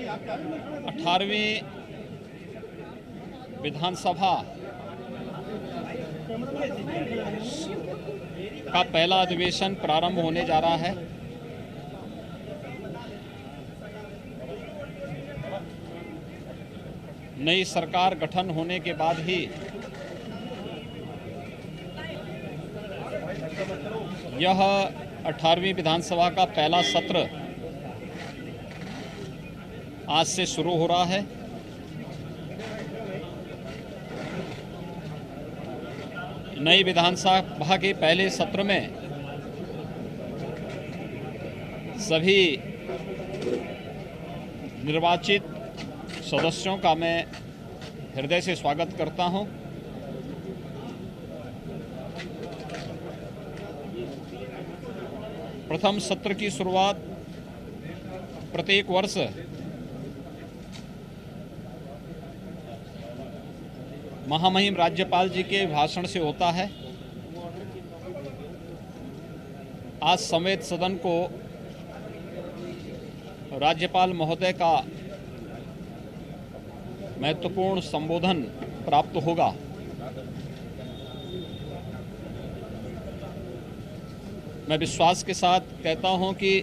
18वीं विधानसभा का पहला अधिवेशन प्रारंभ होने जा रहा है। नई सरकार गठन होने के बाद ही यह 18वीं विधानसभा का पहला सत्र आज से शुरू हो रहा है। नई विधानसभा के पहले सत्र में सभी निर्वाचित सदस्यों का मैं हृदय से स्वागत करता हूं। प्रथम सत्र की शुरुआत प्रत्येक वर्ष महामहिम राज्यपाल जी के भाषण से होता है। आज समेत सदन को राज्यपाल महोदय का महत्वपूर्ण संबोधन प्राप्त होगा। मैं विश्वास के साथ कहता हूं कि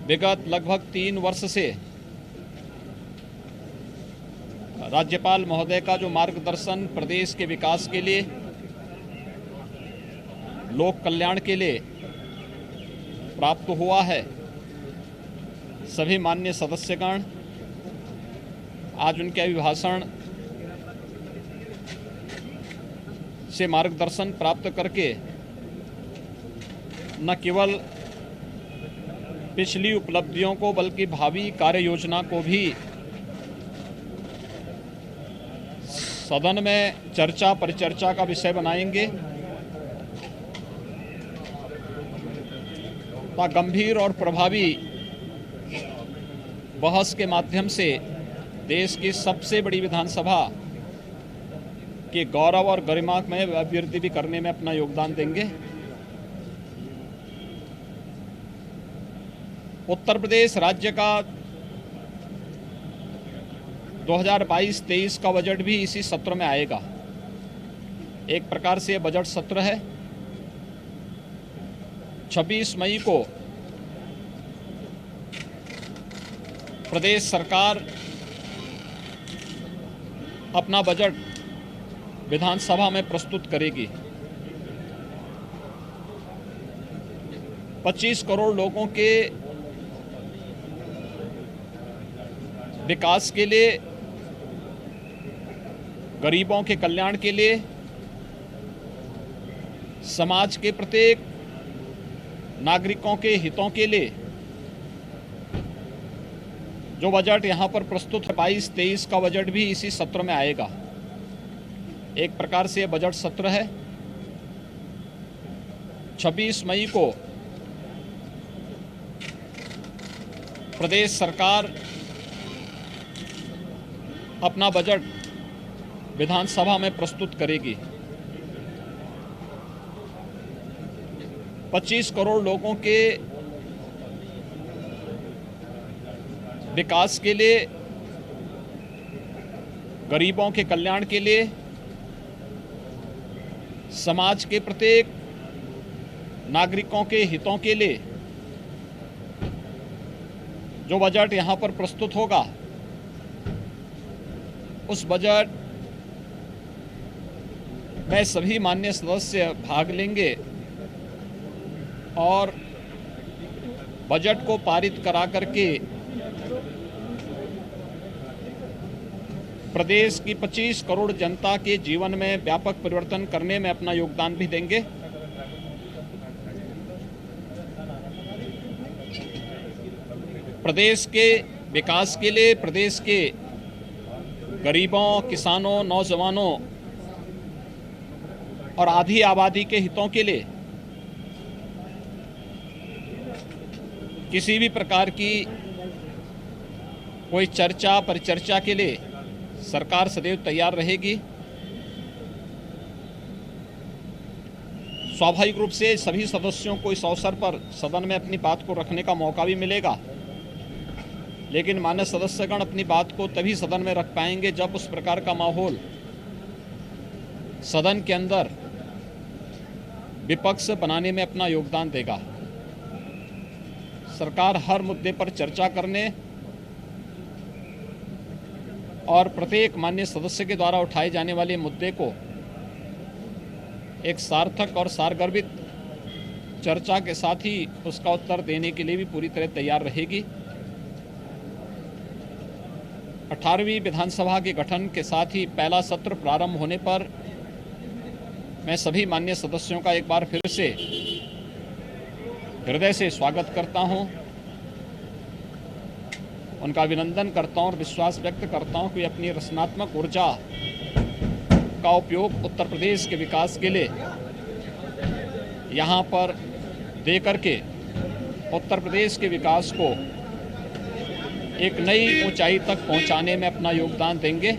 विगत लगभग 3 वर्ष से राज्यपाल महोदय का जो मार्गदर्शन प्रदेश के विकास के लिए, लोक कल्याण के लिए प्राप्त हुआ है, सभी माननीय सदस्यगण आज उनके अभिभाषण से मार्गदर्शन प्राप्त करके न केवल पिछली उपलब्धियों को बल्कि भावी कार्य योजना को भी सदन में चर्चा परिचर्चा का विषय बनाएंगे। गंभीर और प्रभावी बहस के माध्यम से देश की सबसे बड़ी विधानसभा के गौरव और गरिमा में अभिवृद्धि भी करने में अपना योगदान देंगे। उत्तर प्रदेश राज्य का 2022-23 का बजट भी इसी सत्र में आएगा। एक प्रकार से बजट सत्र है। 26 मई को प्रदेश सरकार अपना बजट विधानसभा में प्रस्तुत करेगी। 25 करोड़ लोगों के विकास के लिए, गरीबों के कल्याण के लिए, समाज के प्रत्येक नागरिकों के हितों के लिए जो बजट यहाँ पर प्रस्तुत 22-23 का बजट भी इसी सत्र में आएगा। एक प्रकार से बजट सत्र है। 26 मई को प्रदेश सरकार अपना बजट विधानसभा में प्रस्तुत करेगी। 25 करोड़ लोगों के विकास के लिए, गरीबों के कल्याण के लिए, समाज के प्रत्येक नागरिकों के हितों के लिए जो बजट यहाँ पर प्रस्तुत होगा, उस बजट में सभी माननीय सदस्य भाग लेंगे और बजट को पारित करा करके प्रदेश की 25 करोड़ जनता के जीवन में व्यापक परिवर्तन करने में अपना योगदान भी देंगे। प्रदेश के विकास के लिए, प्रदेश के गरीबों, किसानों, नौजवानों और आधी आबादी के हितों के लिए किसी भी प्रकार की कोई चर्चा परिचर्चा के लिए सरकार सदैव तैयार रहेगी। स्वाभाविक रूप से सभी सदस्यों को इस अवसर पर सदन में अपनी बात को रखने का मौका भी मिलेगा, लेकिन मान्य सदस्यगण अपनी बात को तभी सदन में रख पाएंगे जब उस प्रकार का माहौल सदन के अंदर विपक्ष बनाने में अपना योगदान देगा। सरकार हर मुद्दे पर चर्चा करने और प्रत्येक माननीय सदस्य के द्वारा उठाए जाने वाले मुद्दे को एक सार्थक और सारगर्भित चर्चा के साथ ही उसका उत्तर देने के लिए भी पूरी तरह तैयार रहेगी। 18वीं विधानसभा के गठन के साथ ही पहला सत्र प्रारंभ होने पर मैं सभी माननीय सदस्यों का एक बार फिर से हृदय से स्वागत करता हूं, उनका अभिनंदन करता हूं और विश्वास व्यक्त करता हूं कि अपनी रचनात्मक ऊर्जा का उपयोग उत्तर प्रदेश के विकास के लिए यहाँ पर दे करके उत्तर प्रदेश के विकास को एक नई ऊंचाई तक पहुंचाने में अपना योगदान देंगे।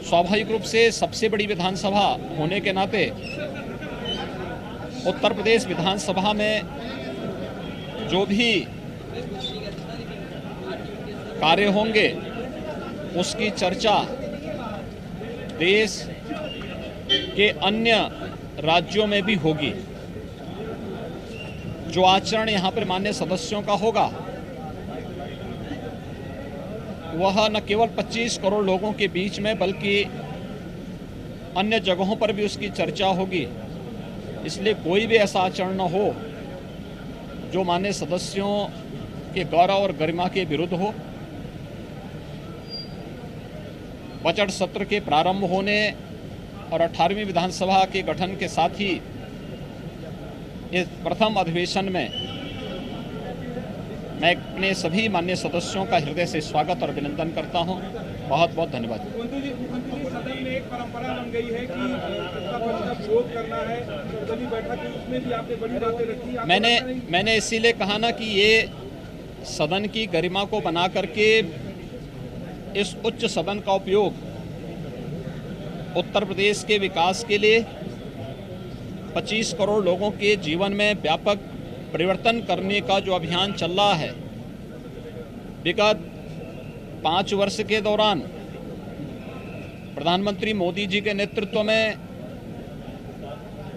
स्वाभाविक रूप से सबसे बड़ी विधानसभा होने के नाते उत्तर प्रदेश विधानसभा में जो भी कार्य होंगे उसकी चर्चा देश के अन्य राज्यों में भी होगी। जो आचरण यहाँ पर मान्य सदस्यों का होगा वह न केवल 25 करोड़ लोगों के बीच में बल्कि अन्य जगहों पर भी उसकी चर्चा होगी। इसलिए कोई भी ऐसा आचरण न हो जो मान्य सदस्यों के गौरव और गरिमा के विरुद्ध हो। बजट सत्र के प्रारंभ होने और 18वीं विधानसभा के गठन के साथ ही इस प्रथम अधिवेशन में मैं अपने सभी माननीय सदस्यों का हृदय से स्वागत और अभिनंदन करता हूं। बहुत बहुत धन्यवाद। सदन में एक परंपरा बन गई है कि विरोध करना है, सर्वदलीय बैठक है, उसमें भी आपने बड़ी बातें रखी। मैंने इसीलिए कहा ना कि ये सदन की गरिमा को बना करके इस उच्च सदन का उपयोग उत्तर प्रदेश के विकास के लिए 25 करोड़ लोगों के जीवन में व्यापक परिवर्तन करने का जो अभियान चल रहा है, विगत 5 वर्ष के दौरान प्रधानमंत्री मोदी जी के नेतृत्व में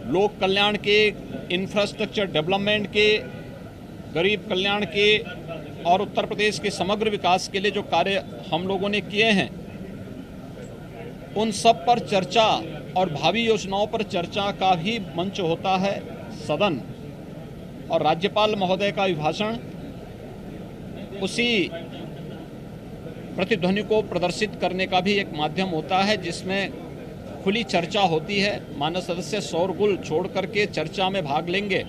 लोक कल्याण के, इंफ्रास्ट्रक्चर डेवलपमेंट के, गरीब कल्याण के और उत्तर प्रदेश के समग्र विकास के लिए जो कार्य हम लोगों ने किए हैं उन सब पर चर्चा और भावी योजनाओं पर चर्चा का भी मंच होता है सदन। और राज्यपाल महोदय का अभिभाषण उसी प्रतिध्वनि को प्रदर्शित करने का भी एक माध्यम होता है जिसमें खुली चर्चा होती है। माननीय सदस्य शोरगुल छोड़ करके चर्चा में भाग लेंगे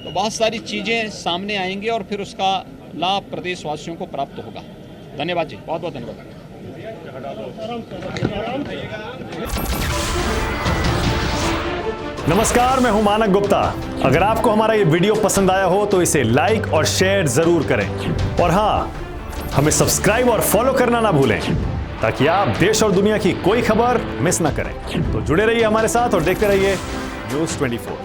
तो बहुत सारी चीज़ें सामने आएंगी और फिर उसका लाभ प्रदेशवासियों को प्राप्त होगा। धन्यवाद जी, बहुत बहुत धन्यवाद। नमस्कार, मैं हूं मानक गुप्ता। अगर आपको हमारा ये वीडियो पसंद आया हो तो इसे लाइक और शेयर जरूर करें और हाँ, हमें सब्सक्राइब और फॉलो करना ना भूलें ताकि आप देश और दुनिया की कोई खबर मिस ना करें। तो जुड़े रहिए हमारे साथ और देखते रहिए न्यूज़ 24।